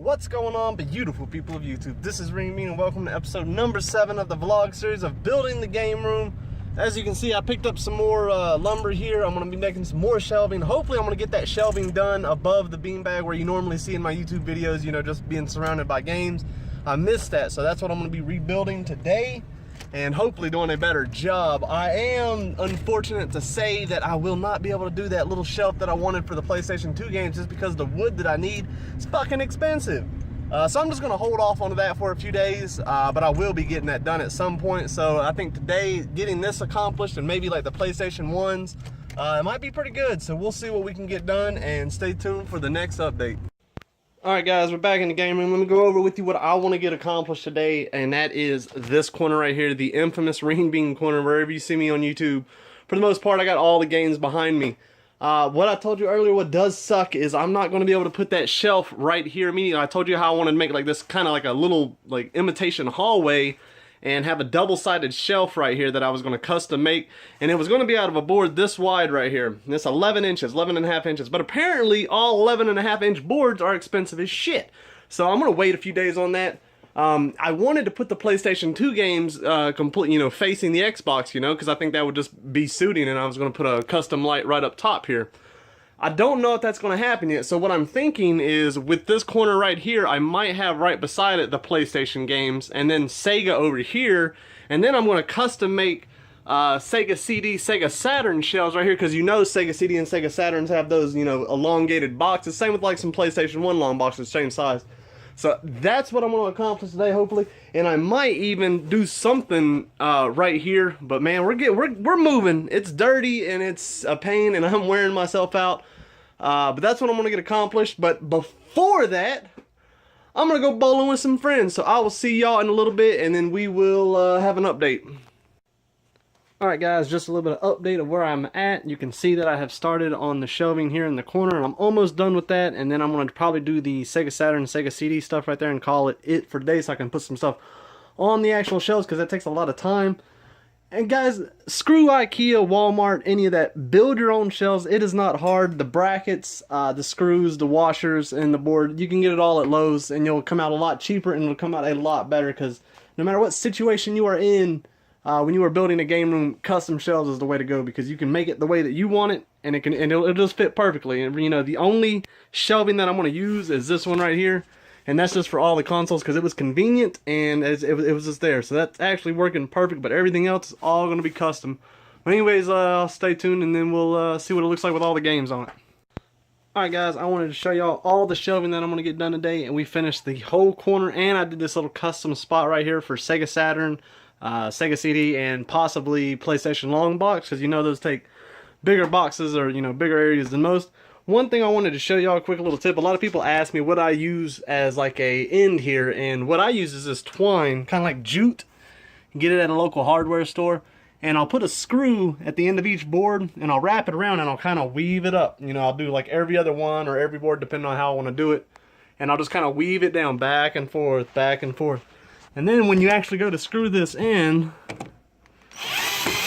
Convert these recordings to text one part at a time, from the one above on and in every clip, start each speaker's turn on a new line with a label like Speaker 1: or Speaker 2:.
Speaker 1: What's going on, beautiful people of YouTube? This is Renebean and welcome to episode number 7 of the vlog series of building the game room. As you can see, I picked up some more lumber here. I'm going to be making some more shelving. Hopefully I'm going to get that shelving done above the beanbag where you normally see in my YouTube videos, you know, just being surrounded by games. I missed that, so that's what I'm going to be rebuilding today and hopefully doing a better job. I am unfortunate to say that I will not be able to do that little shelf that I wanted for the PlayStation 2 games just because the wood that I need is fucking expensive. So I'm just gonna hold off on that for a few days, but I will be getting that done at some point. So I think today, getting this accomplished and maybe like the PlayStation 1s, it might be pretty good. So we'll see what we can get done and stay tuned for the next update. Alright guys, we're back in the game room. Let me go over with you what I want to get accomplished today, and that is this corner right here, the infamous Renebean corner, wherever you see me on YouTube. For the most part, I got all the games behind me. What I told you earlier, what does suck is I'm not going to be able to put that shelf right here immediately. I told you how I wanted to make like this kind of like a little like imitation hallway and have a double-sided shelf right here that I was going to custom make, and it was going to be out of a board this wide right here. This 11 inches, 11.5 inches, but apparently all 11.5 inch boards are expensive as shit. So I'm going to wait a few days on that. I wanted to put the PlayStation 2 games you know, facing the Xbox, you know, because I think that would just be suiting, and I was going to put a custom light right up top here. I don't know if that's going to happen yet, so what I'm thinking is with this corner right here, I might have right beside it the PlayStation games, and then Sega over here, and then I'm going to custom make Sega CD, Sega Saturn shelves right here, because you know Sega CD and Sega Saturns have those, you know, elongated boxes, same with like some PlayStation 1 long boxes, same size. So that's what I'm going to accomplish today, hopefully, and I might even do something right here. But man, we're moving. It's dirty and it's a pain, and I'm wearing myself out. But that's what I'm going to get accomplished. But before that, I'm going to go bowling with some friends. So I will see y'all in a little bit, and then we will have an update. Alright guys, just a little bit of update of where I'm at. You can see that I have started on the shelving here in the corner, and I'm almost done with that, and then I'm going to probably do the Sega Saturn, Sega CD stuff right there and call it for today, so I can put some stuff on the actual shelves, because that takes a lot of time. And guys, screw IKEA, Walmart, any of that. Build your own shelves. It is not hard. The brackets, the screws, the washers, and the board, you can get it all at Lowe's, and you'll come out a lot cheaper, and it'll come out a lot better, because no matter what situation you are in, when you are building a game room, custom shelves is the way to go, because you can make it the way that you want it, and it'll just fit perfectly. And you know, the only shelving that I'm going to use is this one right here, and that's just for all the consoles because it was convenient and it was just there. So that's actually working perfect, but everything else is all going to be custom. But anyways, stay tuned, and then we'll see what it looks like with all the games on it. Alright guys, I wanted to show y'all all the shelving that I'm going to get done today, and we finished the whole corner, and I did this little custom spot right here for Sega Saturn, Sega CD, and possibly PlayStation long box, because you know those take bigger boxes, or you know, bigger areas than most. One thing I wanted to show y'all, a quick little tip. A lot of people ask me what I use as like a end here, and what I use is this twine, kind of like jute. You get it at a local hardware store, and I'll put a screw at the end of each board, and I'll wrap it around, and I'll kind of weave it up. You know, I'll do like every other one or every board depending on how I want to do it, and I'll just kind of weave it down back and forth, back and forth. And then when you actually go to screw this in,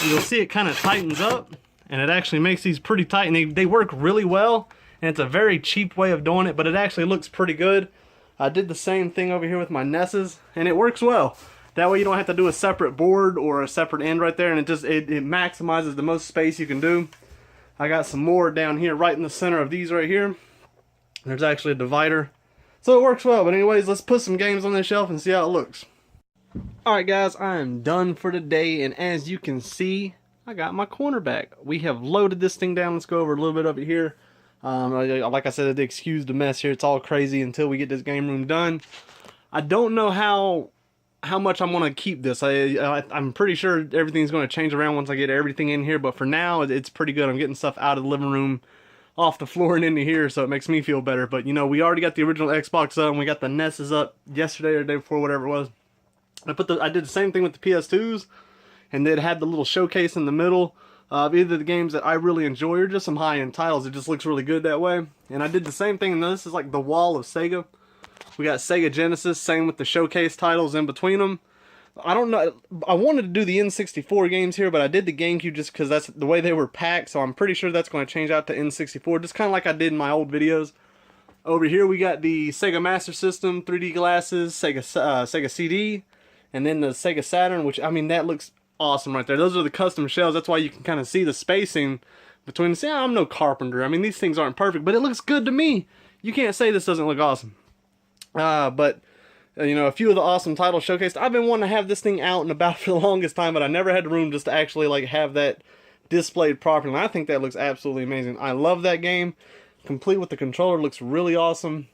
Speaker 1: you'll see it kind of tightens up, and it actually makes these pretty tight, and they work really well, and it's a very cheap way of doing it, but it actually looks pretty good. I did the same thing over here with my Nesses, and it works well. That way you don't have to do a separate board or a separate end right there, and it maximizes the most space you can do. I got some more down here right in the center of these right here. There's actually a divider. So it works well, but anyways, let's put some games on this shelf and see how it looks. Alright guys, I am done for today, and as you can see, I got my corner back. We have loaded this thing down. Let's go over a little bit of it here. Like I said, excuse the mess here. It's all crazy until we get this game room done. I don't know how much I'm going to keep this. I'm pretty sure everything's going to change around once I get everything in here, but for now, it's pretty good. I'm getting stuff out of the living room, off the floor and into here, so it makes me feel better. But you know, we already got the original Xbox up, and we got the Nesses up yesterday or the day before, whatever it was. I did the same thing with the PS2s, and it had the little showcase in the middle of either the games that I really enjoy or just some high-end titles. It just looks really good that way. And I did the same thing, and this is like the wall of Sega. We got Sega Genesis, same with the showcase titles in between them. I don't know, I wanted to do the N64 games here, but I did the GameCube just because that's the way they were packed, so I'm pretty sure that's going to change out to N64, just kind of like I did in my old videos. Over here we got the Sega Master System 3D glasses, Sega CD, and then the Sega Saturn, which, I mean, that looks awesome right there. Those are the custom shells. That's why you can kind of see the spacing between. See, I'm no carpenter. I mean, these things aren't perfect, but it looks good to me. You can't say this doesn't look awesome. But you know, a few of the awesome titles showcased. I've been wanting to have this thing out and about for the longest time, but I never had the room just to actually like have that displayed properly. And I think that looks absolutely amazing. I love that game. Complete with the controller, looks really awesome.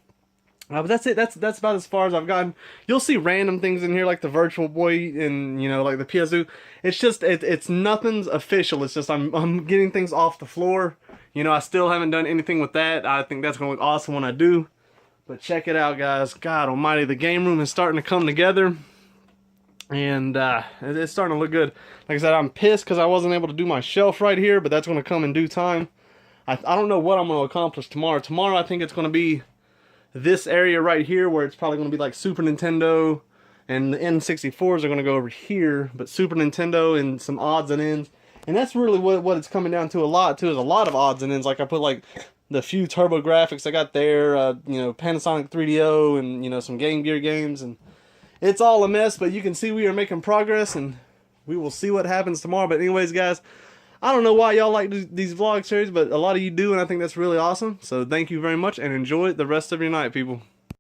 Speaker 1: But that's it. That's about as far as I've gotten. You'll see random things in here like the Virtual Boy and, you know, like the PS2. It's just it's nothing's official. It's just I'm getting things off the floor. You know, I still haven't done anything with that. I think that's gonna look awesome when I do. But check it out, guys. God almighty, the game room is starting to come together. And it's starting to look good. Like I said, I'm pissed because I wasn't able to do my shelf right here, but that's going to come in due time. I don't know what I'm going to accomplish tomorrow. Tomorrow I think it's going to be this area right here where it's probably going to be like Super Nintendo, and the N64s are going to go over here, but Super Nintendo and some odds and ends. And that's really what it's coming down to a lot, too, is a lot of odds and ends. Like I put like the few Turbo Graphics I got there, you know, Panasonic 3DO, and, you know, some Game Gear games, and it's all a mess, but you can see we are making progress, and we will see what happens tomorrow. But anyways, guys, I don't know why y'all like these vlog series, but a lot of you do, and I think that's really awesome. So thank you very much, and enjoy the rest of your night, people.